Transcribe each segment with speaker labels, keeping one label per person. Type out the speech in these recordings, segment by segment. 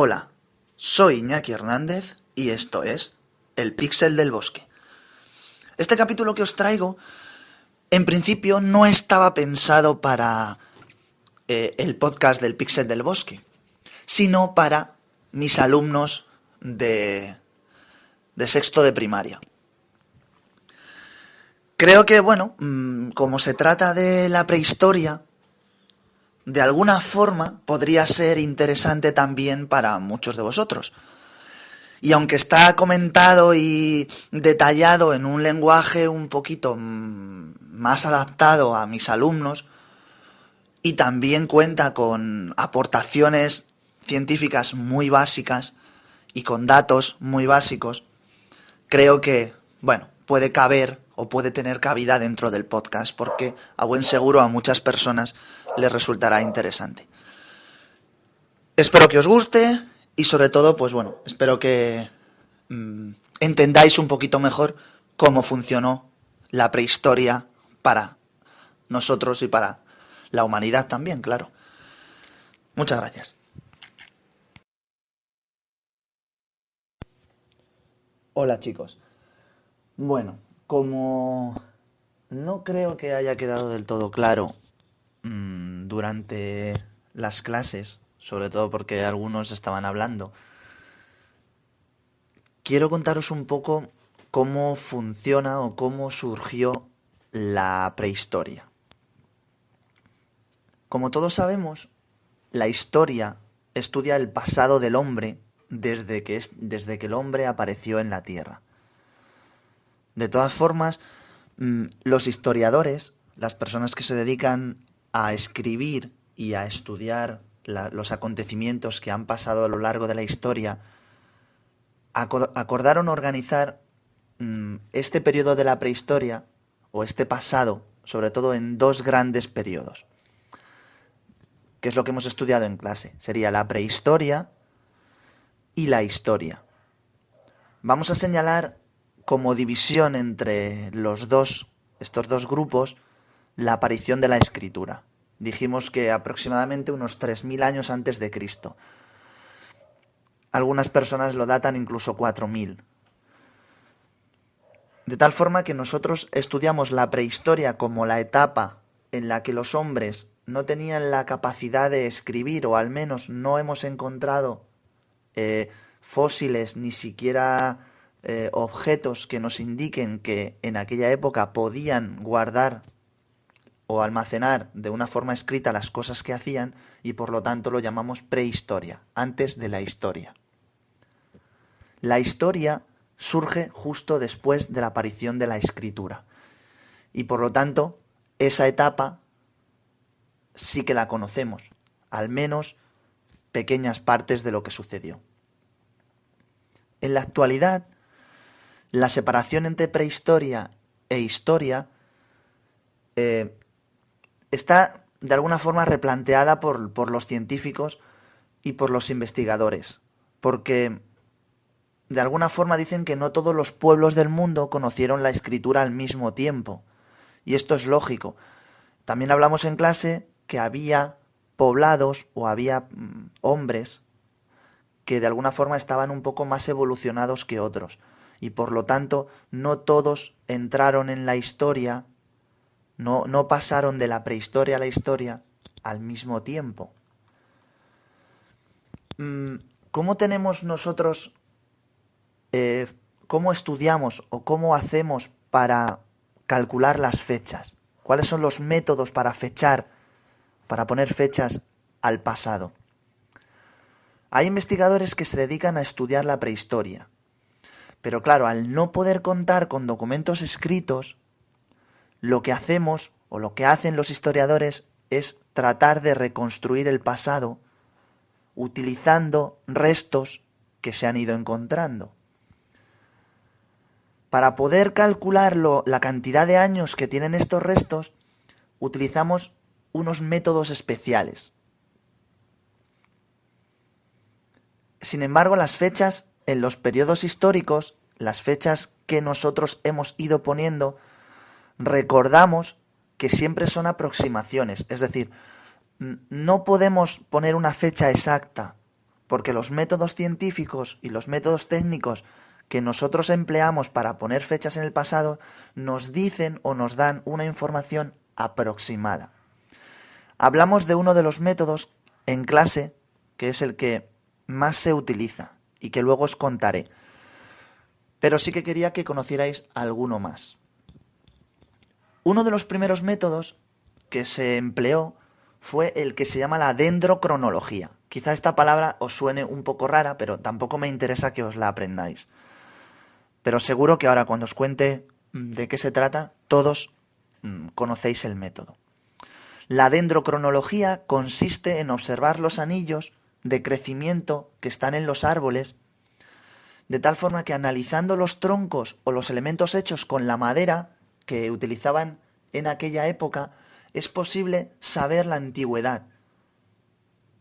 Speaker 1: Hola, soy Iñaki Hernández y esto es El Píxel del Bosque. Este capítulo que os traigo, en principio, no estaba pensado para el podcast del Píxel del Bosque, sino para mis alumnos de sexto de primaria. Creo que, como se trata de la prehistoria, de alguna forma podría ser interesante también para muchos de vosotros. Y aunque está comentado y detallado en un lenguaje un poquito más adaptado a mis alumnos, y también cuenta con aportaciones científicas muy básicas y con datos muy básicos, creo que, puede caber o puede tener cabida dentro del podcast, porque a buen seguro a muchas personas les resultará interesante. Espero que os guste y sobre todo, espero que entendáis un poquito mejor cómo funcionó la prehistoria para nosotros y para la humanidad también, claro. Muchas gracias. Hola, chicos. Bueno, como no creo que haya quedado del todo claro durante las clases, sobre todo porque algunos estaban hablando, quiero contaros un poco cómo funciona o cómo surgió la prehistoria. Como todos sabemos, la historia estudia el pasado del hombre desde que el hombre apareció en la Tierra. De todas formas, los historiadores, las personas que se dedican a escribir y a estudiar los acontecimientos que han pasado a lo largo de la historia, acordaron organizar este periodo de la prehistoria, o este pasado, sobre todo en dos grandes periodos, que es lo que hemos estudiado en clase. Sería la prehistoria y la historia. Vamos a señalar como división entre estos dos grupos, la aparición de la escritura. Dijimos que aproximadamente unos 3000 años antes de Cristo. Algunas personas lo datan incluso 4000. De tal forma que nosotros estudiamos la prehistoria como la etapa en la que los hombres no tenían la capacidad de escribir, o al menos no hemos encontrado fósiles, ni siquiera objetos que nos indiquen que en aquella época podían guardar o almacenar de una forma escrita las cosas que hacían, y por lo tanto lo llamamos prehistoria, antes de la historia. La historia surge justo después de la aparición de la escritura, y por lo tanto esa etapa sí que la conocemos, al menos pequeñas partes de lo que sucedió. En la actualidad, la separación entre prehistoria e historia está de alguna forma replanteada por los científicos y por los investigadores, porque de alguna forma dicen que no todos los pueblos del mundo conocieron la escritura al mismo tiempo, y esto es lógico. También hablamos en clase que había poblados o había hombres que de alguna forma estaban un poco más evolucionados que otros, y por lo tanto no todos entraron en la historia, no pasaron de la prehistoria a la historia al mismo tiempo. ¿Cómo tenemos nosotros, cómo estudiamos o cómo hacemos para calcular las fechas? ¿Cuáles son los métodos para fechar, para poner fechas al pasado? Hay investigadores que se dedican a estudiar la prehistoria, pero claro, al no poder contar con documentos escritos, lo que hacemos, o lo que hacen los historiadores, es tratar de reconstruir el pasado utilizando restos que se han ido encontrando. Para poder calcular la cantidad de años que tienen estos restos, utilizamos unos métodos especiales. Sin embargo, las fechas en los periodos históricos, las fechas que nosotros hemos ido poniendo, recordamos que siempre son aproximaciones. Es decir, no podemos poner una fecha exacta, porque los métodos científicos y los métodos técnicos que nosotros empleamos para poner fechas en el pasado nos dicen o nos dan una información aproximada. Hablamos de uno de los métodos en clase, que es el que más se utiliza y que luego os contaré. Pero sí que quería que conocierais alguno más. Uno de los primeros métodos que se empleó fue el que se llama la dendrocronología. Quizá esta palabra os suene un poco rara, pero tampoco me interesa que os la aprendáis. Pero seguro que ahora cuando os cuente de qué se trata, todos conocéis el método. La dendrocronología consiste en observar los anillos de crecimiento que están en los árboles, de tal forma que analizando los troncos o los elementos hechos con la madera que utilizaban en aquella época, es posible saber la antigüedad,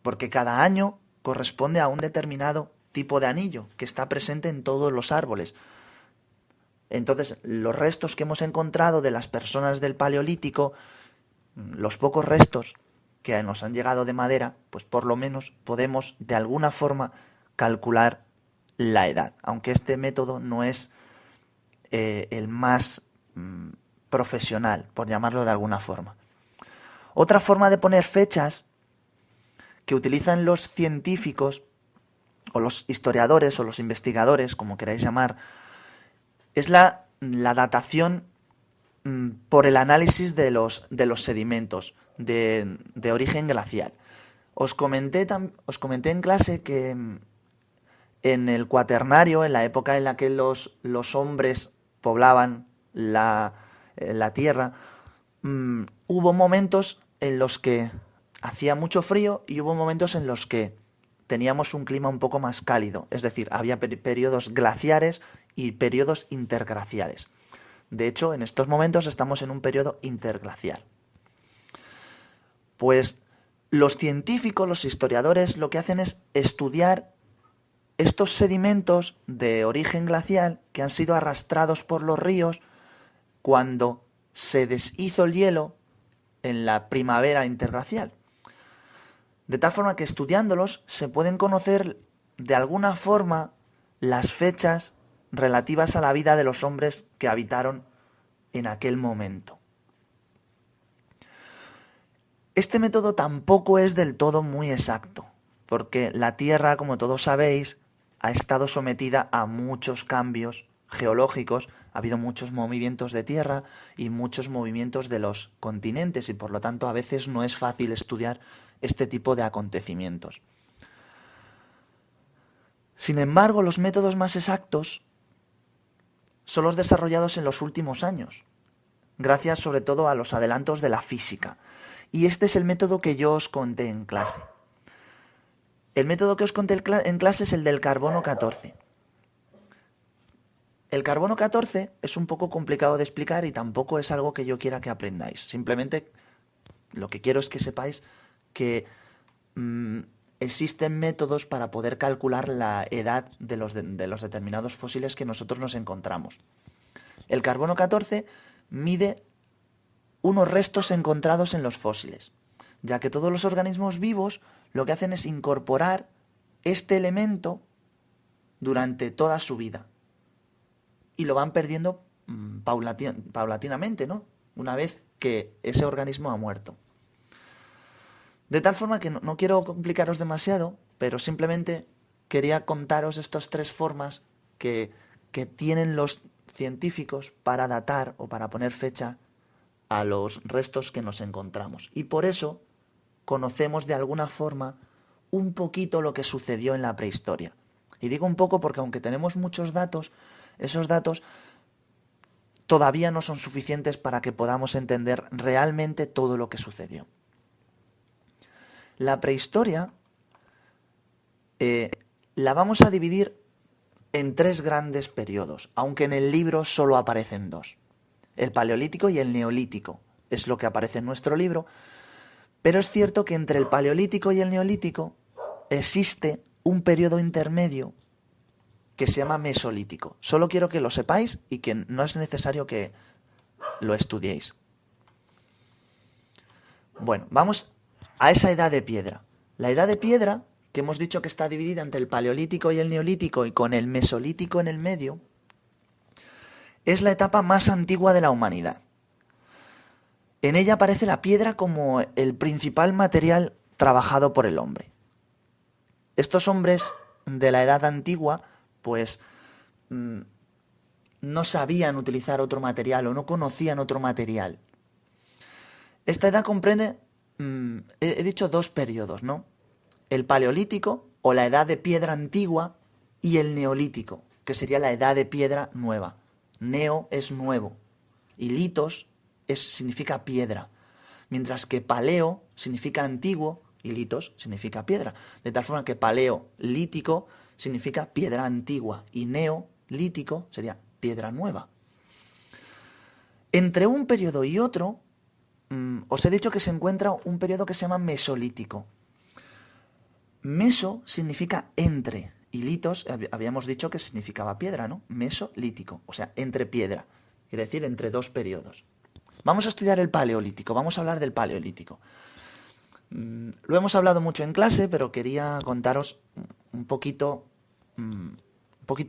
Speaker 1: porque cada año corresponde a un determinado tipo de anillo que está presente en todos los árboles. Entonces, los restos que hemos encontrado de las personas del Paleolítico, los pocos restos que nos han llegado de madera, pues por lo menos podemos de alguna forma calcular la edad, aunque este método no es el más profesional, por llamarlo de alguna forma. Otra forma de poner fechas que utilizan los científicos o los historiadores o los investigadores, como queráis llamar, es la datación por el análisis de los sedimentos de origen glacial. Os comenté en clase que en el Cuaternario, en la época en la que los hombres poblaban la tierra, hubo momentos en los que hacía mucho frío y hubo momentos en los que teníamos un clima un poco más cálido, es decir, había periodos glaciares y periodos interglaciares. De hecho, en estos momentos estamos en un periodo interglacial. Pues los científicos, los historiadores, lo que hacen es estudiar estos sedimentos de origen glacial que han sido arrastrados por los ríos cuando se deshizo el hielo en la primavera interglacial. De tal forma que estudiándolos se pueden conocer de alguna forma las fechas relativas a la vida de los hombres que habitaron en aquel momento. Este método tampoco es del todo muy exacto, porque la Tierra, como todos sabéis, ha estado sometida a muchos cambios geológicos, ha habido muchos movimientos de tierra y muchos movimientos de los continentes y por lo tanto a veces no es fácil estudiar este tipo de acontecimientos. Sin embargo, los métodos más exactos son los desarrollados en los últimos años, gracias sobre todo a los adelantos de la física. Y este es el método que yo os conté en clase. El método que os conté en clase es el del carbono 14. El carbono 14 es un poco complicado de explicar y tampoco es algo que yo quiera que aprendáis. Simplemente lo que quiero es que sepáis que existen métodos para poder calcular la edad de los determinados fósiles que nosotros nos encontramos. El carbono 14 mide unos restos encontrados en los fósiles, ya que todos los organismos vivos lo que hacen es incorporar este elemento durante toda su vida y lo van perdiendo paulatinamente, ¿no? Una vez que ese organismo ha muerto. De tal forma que no quiero complicaros demasiado, pero simplemente quería contaros estas tres formas que tienen los científicos para datar o para poner fecha a los restos que nos encontramos. Y por eso conocemos de alguna forma un poquito lo que sucedió en la prehistoria. Y digo un poco porque aunque tenemos muchos datos, esos datos todavía no son suficientes para que podamos entender realmente todo lo que sucedió. La prehistoria la vamos a dividir en tres grandes periodos, aunque en el libro solo aparecen dos. El Paleolítico y el Neolítico es lo que aparece en nuestro libro, pero es cierto que entre el Paleolítico y el Neolítico existe un periodo intermedio que se llama Mesolítico. Solo quiero que lo sepáis y que no es necesario que lo estudiéis. Bueno, vamos a esa edad de piedra. La edad de piedra, que hemos dicho que está dividida entre el Paleolítico y el Neolítico y con el Mesolítico en el medio, es la etapa más antigua de la humanidad. En ella aparece la piedra como el principal material trabajado por el hombre. Estos hombres de la edad antigua, pues no sabían utilizar otro material o no conocían otro material. Esta edad comprende, he dicho dos periodos, ¿no? El Paleolítico o la edad de piedra antigua y el Neolítico, que sería la edad de piedra nueva. Neo es nuevo y litos significa piedra, mientras que paleo significa antiguo y litos significa piedra. De tal forma que paleolítico significa piedra antigua y neolítico sería piedra nueva. Entre un periodo y otro, os he dicho que se encuentra un periodo que se llama mesolítico. Meso significa entre, y litos habíamos dicho que significaba piedra, ¿no? Mesolítico, o sea, entre piedra, quiere decir entre dos periodos. Vamos a estudiar el Paleolítico, vamos a hablar del Paleolítico. Lo hemos hablado mucho en clase, pero quería contaros un poquito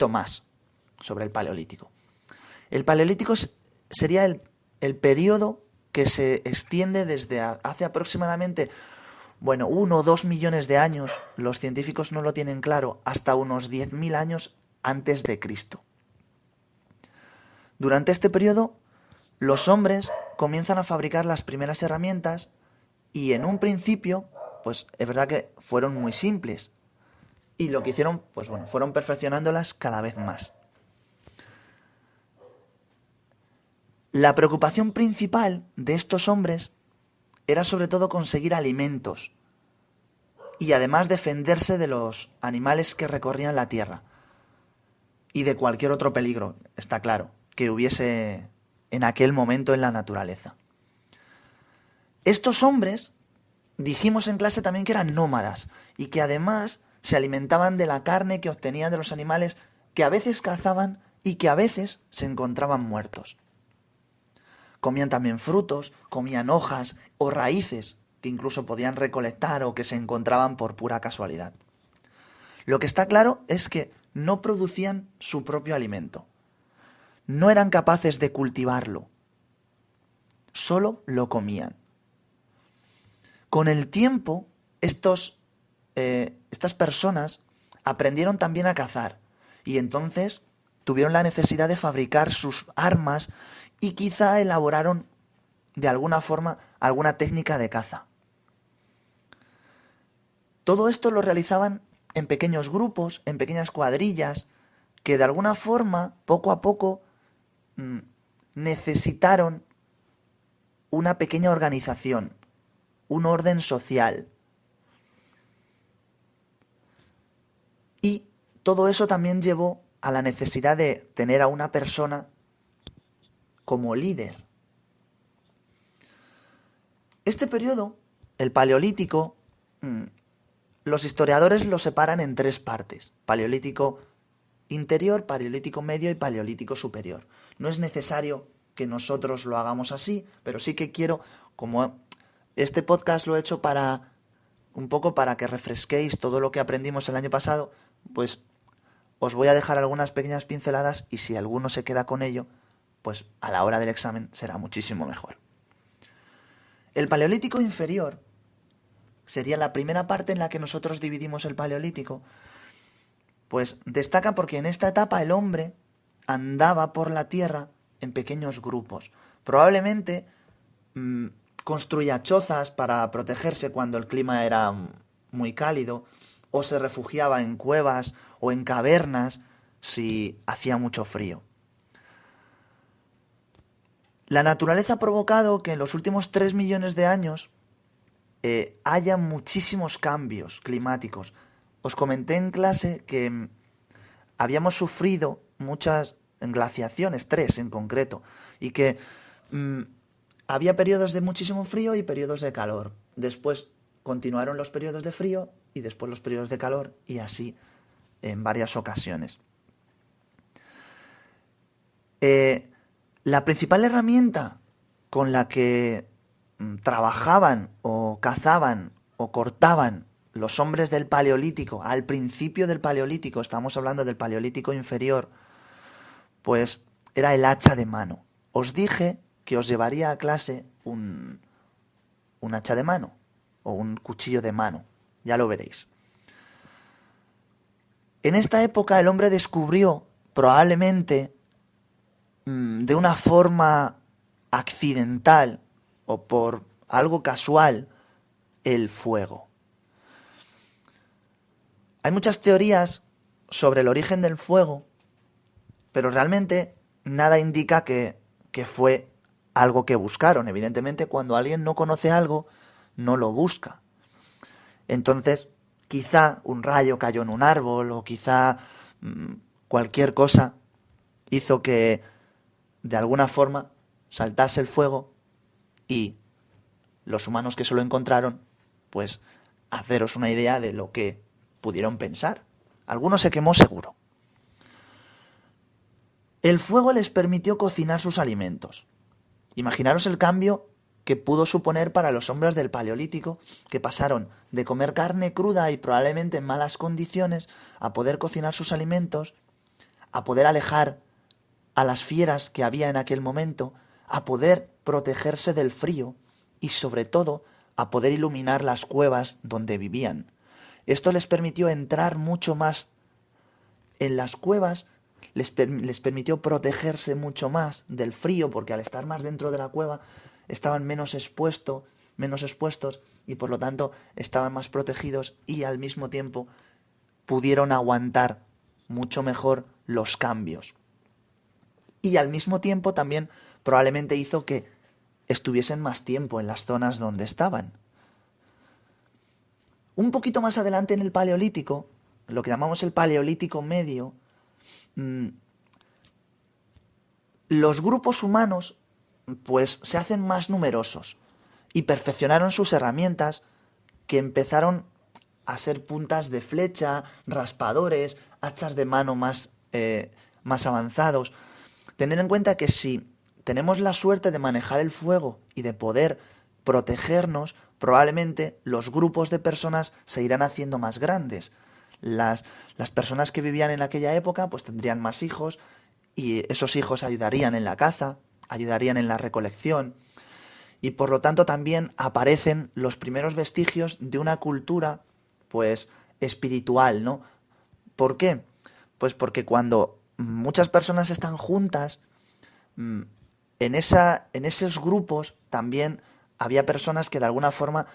Speaker 1: más sobre el Paleolítico. El Paleolítico sería el periodo que se extiende desde hace aproximadamente 1 o 2 millones de años, los científicos no lo tienen claro, hasta unos 10.000 años antes de Cristo. Durante este periodo, los hombres comienzan a fabricar las primeras herramientas y en un principio, pues es verdad que fueron muy simples. Y lo que hicieron, pues bueno, fueron perfeccionándolas cada vez más. La preocupación principal de estos hombres era sobre todo conseguir alimentos y además defenderse de los animales que recorrían la tierra y de cualquier otro peligro, está claro, que hubiese en aquel momento en la naturaleza. Estos hombres, dijimos en clase también que eran nómadas y que además se alimentaban de la carne que obtenían de los animales que a veces cazaban y que a veces se encontraban muertos. Comían también frutos, comían hojas o raíces que incluso podían recolectar o que se encontraban por pura casualidad. Lo que está claro es que no producían su propio alimento. No eran capaces de cultivarlo. Solo lo comían. Con el tiempo, estas personas aprendieron también a cazar y entonces tuvieron la necesidad de fabricar sus armas y quizá elaboraron de alguna forma alguna técnica de caza. Todo esto lo realizaban en pequeños grupos, en pequeñas cuadrillas, que de alguna forma, poco a poco, necesitaron una pequeña organización, un orden social. Y todo eso también llevó a la necesidad de tener a una persona como líder. Este periodo, el Paleolítico, los historiadores lo separan en 3 partes: Paleolítico interior, Paleolítico medio y Paleolítico superior. No es necesario que nosotros lo hagamos así, pero sí que quiero, como este podcast lo he hecho un poco para que refresquéis todo lo que aprendimos el año pasado, pues os voy a dejar algunas pequeñas pinceladas y si alguno se queda con ello, pues a la hora del examen será muchísimo mejor. El Paleolítico inferior sería la primera parte en la que nosotros dividimos el Paleolítico, pues destaca porque en esta etapa el hombre andaba por la tierra en pequeños grupos. Probablemente construía chozas para protegerse cuando el clima era muy cálido, o se refugiaba en cuevas o en cavernas si hacía mucho frío. La naturaleza ha provocado que en los últimos 3 millones de años haya muchísimos cambios climáticos. Os comenté en clase que habíamos sufrido muchas glaciaciones, 3 en concreto, y que había periodos de muchísimo frío y periodos de calor. Después continuaron los periodos de frío y después los periodos de calor y así en varias ocasiones. La principal herramienta con la que trabajaban o cazaban o cortaban los hombres del Paleolítico, al principio del Paleolítico, estamos hablando del Paleolítico inferior, pues era el hacha de mano. Os dije que os llevaría a clase un hacha de mano o un cuchillo de mano, ya lo veréis. En esta época el hombre descubrió, probablemente de una forma accidental o por algo casual, el fuego. Hay muchas teorías sobre el origen del fuego, pero realmente nada indica que fue algo que buscaron. Evidentemente, cuando alguien no conoce algo, no lo busca. Entonces, quizá un rayo cayó en un árbol o quizá cualquier cosa hizo que de alguna forma saltase el fuego y los humanos que se lo encontraron, pues haceros una idea de lo que pudieron pensar. Alguno se quemó seguro. El fuego les permitió cocinar sus alimentos. Imaginaros el cambio que pudo suponer para los hombres del Paleolítico, que pasaron de comer carne cruda y probablemente en malas condiciones a poder cocinar sus alimentos, a poder alejar a las fieras que había en aquel momento, a poder protegerse del frío y sobre todo a poder iluminar las cuevas donde vivían. Esto les permitió entrar mucho más en las cuevas, les permitió protegerse mucho más del frío, porque al estar más dentro de la cueva estaban menos expuestos y por lo tanto estaban más protegidos y al mismo tiempo pudieron aguantar mucho mejor los cambios. Y al mismo tiempo también probablemente hizo que estuviesen más tiempo en las zonas donde estaban. Un poquito más adelante en el Paleolítico, lo que llamamos el Paleolítico medio, los grupos humanos pues se hacen más numerosos y perfeccionaron sus herramientas, que empezaron a ser puntas de flecha, raspadores, hachas de mano más avanzados. Tener en cuenta que si tenemos la suerte de manejar el fuego y de poder protegernos, probablemente los grupos de personas se irán haciendo más grandes. Las personas que vivían en aquella época pues tendrían más hijos y esos hijos ayudarían en la caza, ayudarían en la recolección y por lo tanto también aparecen los primeros vestigios de una cultura pues espiritual, ¿no? ¿Por qué? Pues porque cuando muchas personas están juntas, en esos grupos también había personas que de alguna forma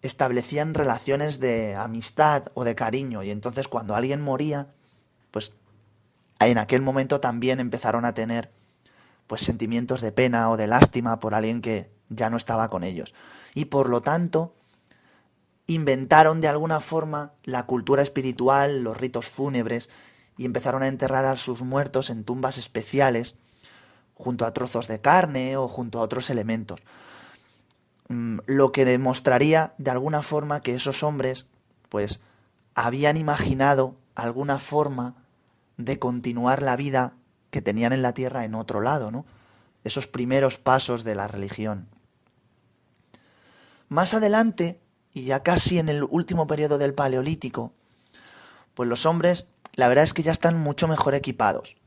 Speaker 1: establecían relaciones de amistad o de cariño y entonces cuando alguien moría, pues en aquel momento también empezaron a tener pues sentimientos de pena o de lástima por alguien que ya no estaba con ellos. Y por lo tanto, inventaron de alguna forma la cultura espiritual, los ritos fúnebres, y empezaron a enterrar a sus muertos en tumbas especiales, junto a trozos de carne o junto a otros elementos. Lo que demostraría de alguna forma que esos hombres, pues, habían imaginado alguna forma de continuar la vida que tenían en la tierra en otro lado, ¿no? Esos primeros pasos de la religión. Más adelante, y ya casi en el último periodo del Paleolítico, pues los hombres, la verdad es que ya están mucho mejor equipados.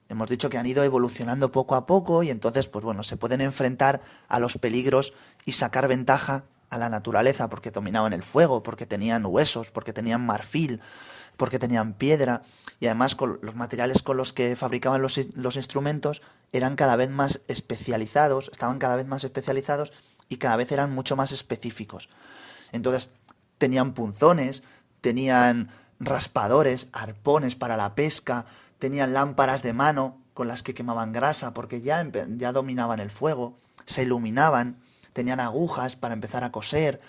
Speaker 1: Hemos dicho que han ido evolucionando poco a poco y entonces, pues bueno, se pueden enfrentar a los peligros y sacar ventaja a la naturaleza porque dominaban el fuego, porque tenían huesos, porque tenían marfil, porque tenían piedra y además con los materiales con los que fabricaban los instrumentos eran cada vez más especializados, estaban cada vez más especializados y cada vez eran mucho más específicos. Entonces tenían punzones, tenían raspadores, arpones para la pesca, tenían lámparas de mano con las que quemaban grasa porque ya dominaban el fuego, se iluminaban, tenían agujas para empezar a coser,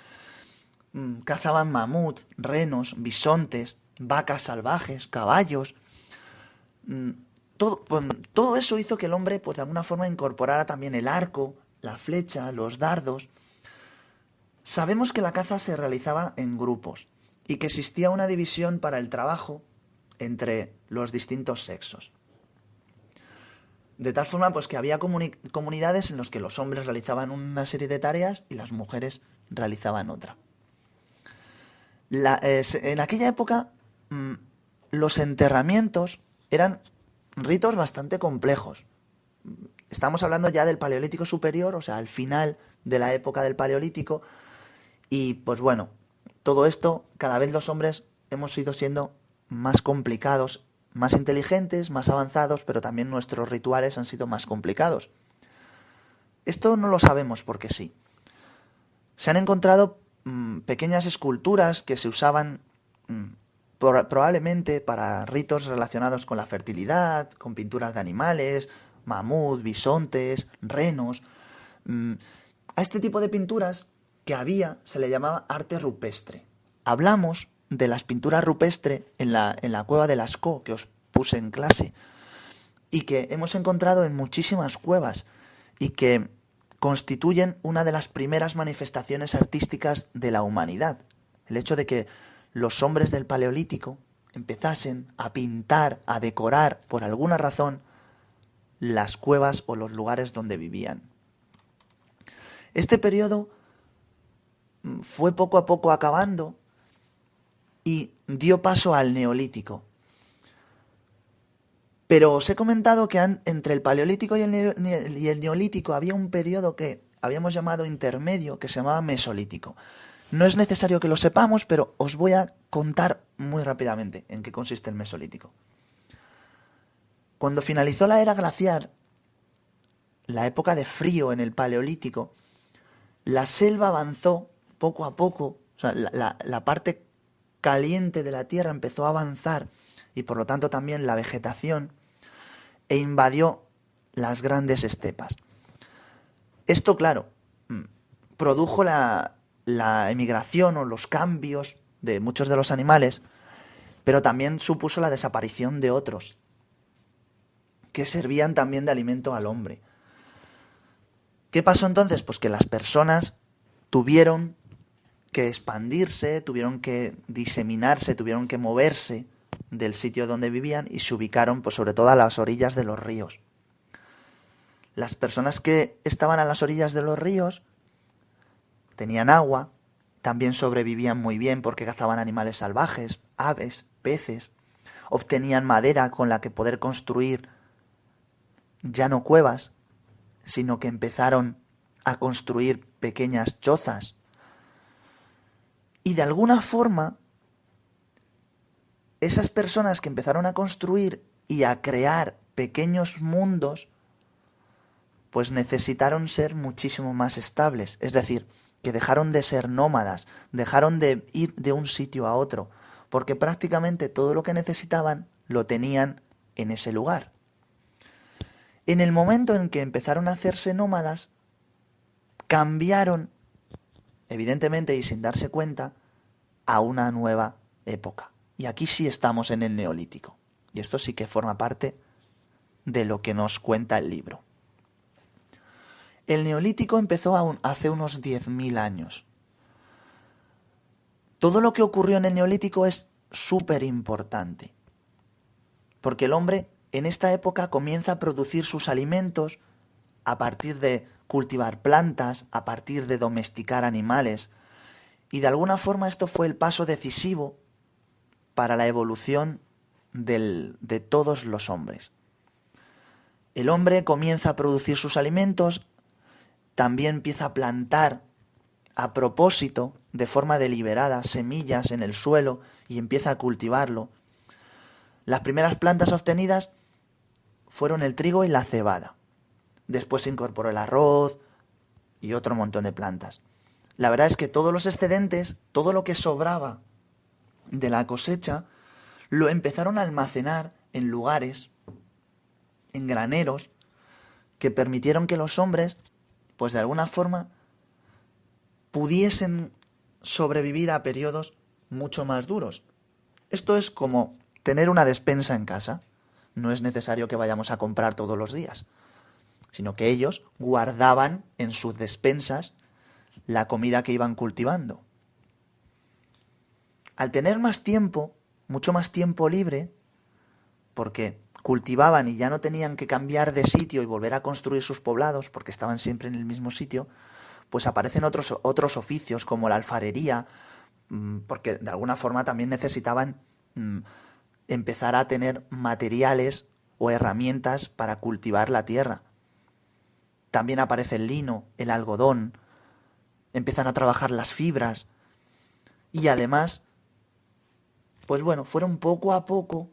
Speaker 1: cazaban mamut, renos, bisontes, vacas salvajes, caballos. Todo eso hizo que el hombre, pues de alguna forma, incorporara también el arco, la flecha, los dardos. Sabemos que la caza se realizaba en grupos y que existía una división para el trabajo entre los distintos sexos. De tal forma pues que había comunidades en las que los hombres realizaban una serie de tareas y las mujeres realizaban otra. En aquella época, mm, los enterramientos eran ritos bastante complejos. Estamos hablando ya del Paleolítico Superior, o sea, al final de la época del Paleolítico, y pues bueno, todo esto, cada vez los hombres hemos ido siendo más complicados, más inteligentes, más avanzados, pero también nuestros rituales han sido más complicados. Esto no lo sabemos porque sí. Se han encontrado pequeñas esculturas que se usaban mm, probablemente para ritos relacionados con la fertilidad, con pinturas de animales, mamut, bisontes, renos. Mm, A este tipo de pinturas que había se le llamaba arte rupestre. Hablamos de las pinturas rupestres en la cueva de Lascaux que os puse en clase y que hemos encontrado en muchísimas cuevas y que constituyen una de las primeras manifestaciones artísticas de la humanidad. El hecho de que los hombres del Paleolítico empezasen a pintar, a decorar, por alguna razón, las cuevas o los lugares donde vivían. Este periodo fue poco a poco acabando y dio paso al Neolítico. Pero os he comentado que entre el Paleolítico y el Neolítico había un periodo que habíamos llamado intermedio, que se llamaba Mesolítico. No es necesario que lo sepamos, pero os voy a contar muy rápidamente en qué consiste el Mesolítico. Cuando finalizó la era glaciar, la época de frío en el Paleolítico, la selva avanzó poco a poco, o sea, la parte caliente de la Tierra empezó a avanzar y por lo tanto también la vegetación e invadió las grandes estepas. Esto, claro, produjo la emigración o los cambios de muchos de los animales, pero también supuso la desaparición de otros, que servían también de alimento al hombre. ¿Qué pasó entonces? Pues que las personas tuvieron que expandirse, tuvieron que diseminarse, tuvieron que moverse del sitio donde vivían y se ubicaron pues sobre todo a las orillas de los ríos. Las personas que estaban a las orillas de los ríos tenían agua, también sobrevivían muy bien porque cazaban animales salvajes, aves, peces, obtenían madera con la que poder construir ya no cuevas, sino que empezaron a construir pequeñas chozas. Y de alguna forma, esas personas que empezaron a construir y a crear pequeños mundos, pues necesitaron ser muchísimo más estables. Es decir, que dejaron de ser nómadas, dejaron de ir de un sitio a otro, porque prácticamente todo lo que necesitaban lo tenían en ese lugar. En el momento en que empezaron a hacerse nómadas, cambiaron, evidentemente y sin darse cuenta, a una nueva época. Y aquí sí estamos en el Neolítico. Y esto sí que forma parte de lo que nos cuenta el libro. El Neolítico empezó hace unos 10.000 años. Todo lo que ocurrió en el Neolítico es súper importante. Porque el hombre en esta época comienza a producir sus alimentos a partir de cultivar plantas, a partir de domesticar animales. Y de alguna forma esto fue el paso decisivo para la evolución de todos los hombres. El hombre comienza a producir sus alimentos, también empieza a plantar a propósito, de forma deliberada, semillas en el suelo y empieza a cultivarlo. Las primeras plantas obtenidas fueron el trigo y la cebada. Después se incorporó el arroz y otro montón de plantas. La verdad es que todos los excedentes, todo lo que sobraba de la cosecha, lo empezaron a almacenar en lugares, en graneros, que permitieron que los hombres, pues de alguna forma, pudiesen sobrevivir a periodos mucho más duros. Esto es como tener una despensa en casa. No es necesario que vayamos a comprar todos los días, sino que ellos guardaban en sus despensas la comida que iban cultivando. Al tener más tiempo, mucho más tiempo libre, porque cultivaban y ya no tenían que cambiar de sitio y volver a construir sus poblados, porque estaban siempre en el mismo sitio, pues aparecen otros oficios como la alfarería, porque de alguna forma también necesitaban empezar a tener materiales o herramientas para cultivar la tierra. También aparece el lino, el algodón, empiezan a trabajar las fibras y además, pues bueno, fueron poco a poco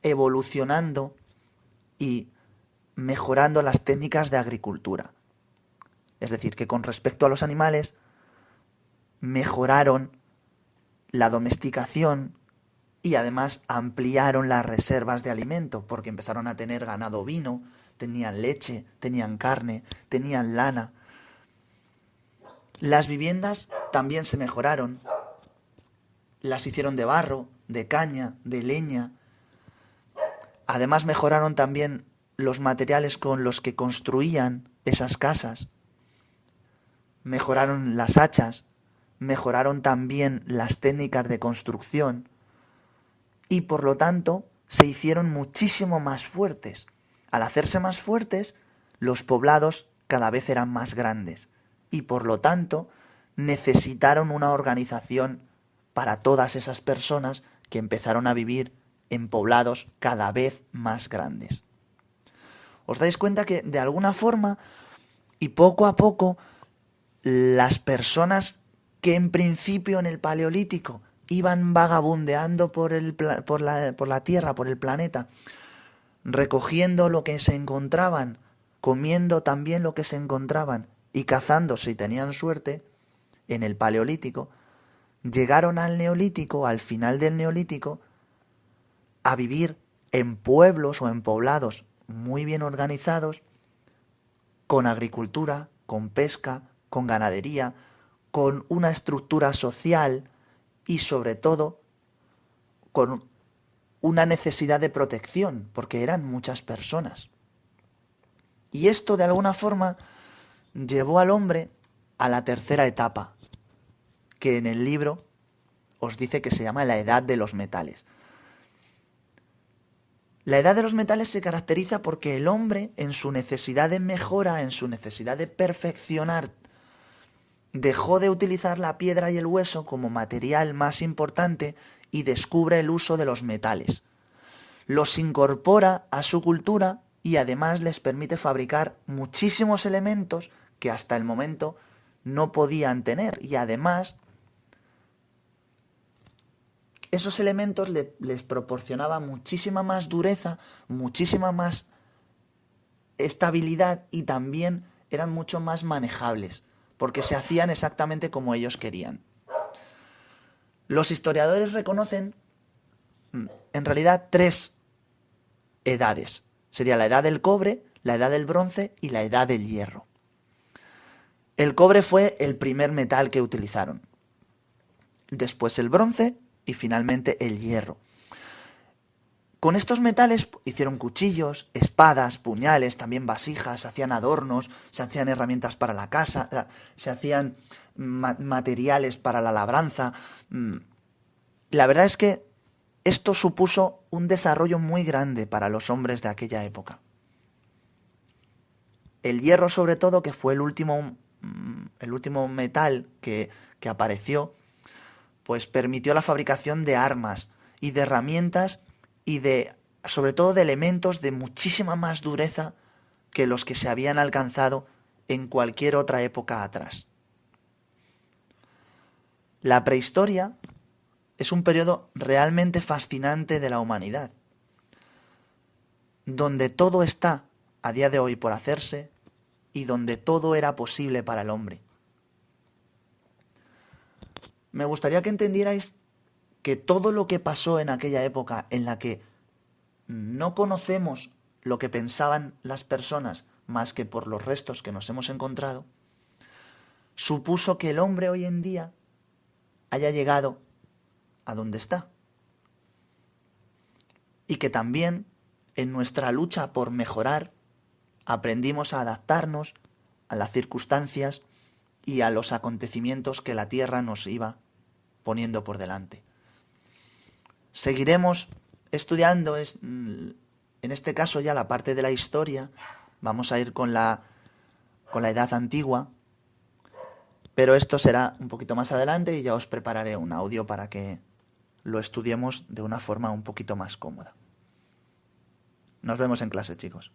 Speaker 1: evolucionando y mejorando las técnicas de agricultura. Es decir, que con respecto a los animales, mejoraron la domesticación y además ampliaron las reservas de alimento, porque empezaron a tener ganado ovino, tenían leche, tenían carne, tenían lana. Las viviendas también se mejoraron, las hicieron de barro, de caña, de leña. Además mejoraron también los materiales con los que construían esas casas. Mejoraron las hachas, mejoraron también las técnicas de construcción y por lo tanto se hicieron muchísimo más fuertes. Al hacerse más fuertes, los poblados cada vez eran más grandes y por lo tanto necesitaron una organización para todas esas personas que empezaron a vivir en poblados cada vez más grandes. ¿Os dais cuenta que de alguna forma y poco a poco las personas que en principio en el Paleolítico iban vagabundeando por la Tierra, por el planeta, recogiendo lo que se encontraban, comiendo también lo que se encontraban y cazando si tenían suerte, en el Paleolítico, llegaron al Neolítico, al final del Neolítico, a vivir en pueblos o en poblados muy bien organizados, con agricultura, con pesca, con ganadería, con una estructura social y sobre todo con una necesidad de protección, porque eran muchas personas. Y esto de alguna forma llevó al hombre a la tercera etapa, que en el libro os dice que se llama la edad de los metales. La edad de los metales se caracteriza porque el hombre, en su necesidad de mejora, en su necesidad de perfeccionar, dejó de utilizar la piedra y el hueso como material más importante y descubre el uso de los metales. Los incorpora a su cultura y además les permite fabricar muchísimos elementos que hasta el momento no podían tener. Y además, esos elementos les proporcionaban muchísima más dureza, muchísima más estabilidad y también eran mucho más manejables, porque se hacían exactamente como ellos querían. Los historiadores reconocen, en realidad, 3 edades. Sería la edad del cobre, la edad del bronce y la edad del hierro. El cobre fue el primer metal que utilizaron. Después el bronce y finalmente el hierro. Con estos metales hicieron cuchillos, espadas, puñales, también vasijas, hacían adornos, se hacían herramientas para la casa, se hacían materiales para la labranza. La verdad es que esto supuso un desarrollo muy grande para los hombres de aquella época. El hierro, sobre todo, que fue el último metal que apareció, pues permitió la fabricación de armas y de herramientas y sobre todo de elementos de muchísima más dureza que los que se habían alcanzado en cualquier otra época atrás. La prehistoria es un periodo realmente fascinante de la humanidad, donde todo está a día de hoy por hacerse y donde todo era posible para el hombre. Me gustaría que entendierais que todo lo que pasó en aquella época en la que no conocemos lo que pensaban las personas más que por los restos que nos hemos encontrado, supuso que el hombre hoy en día haya llegado a donde está. Y que también en nuestra lucha por mejorar aprendimos a adaptarnos a las circunstancias y a los acontecimientos que la Tierra nos iba poniendo por delante. Seguiremos estudiando, en este caso ya la parte de la historia, vamos a ir con la Edad Antigua, Pero esto será un poquito más adelante y ya os prepararé un audio para que lo estudiemos de una forma un poquito más cómoda. Nos vemos en clase, chicos.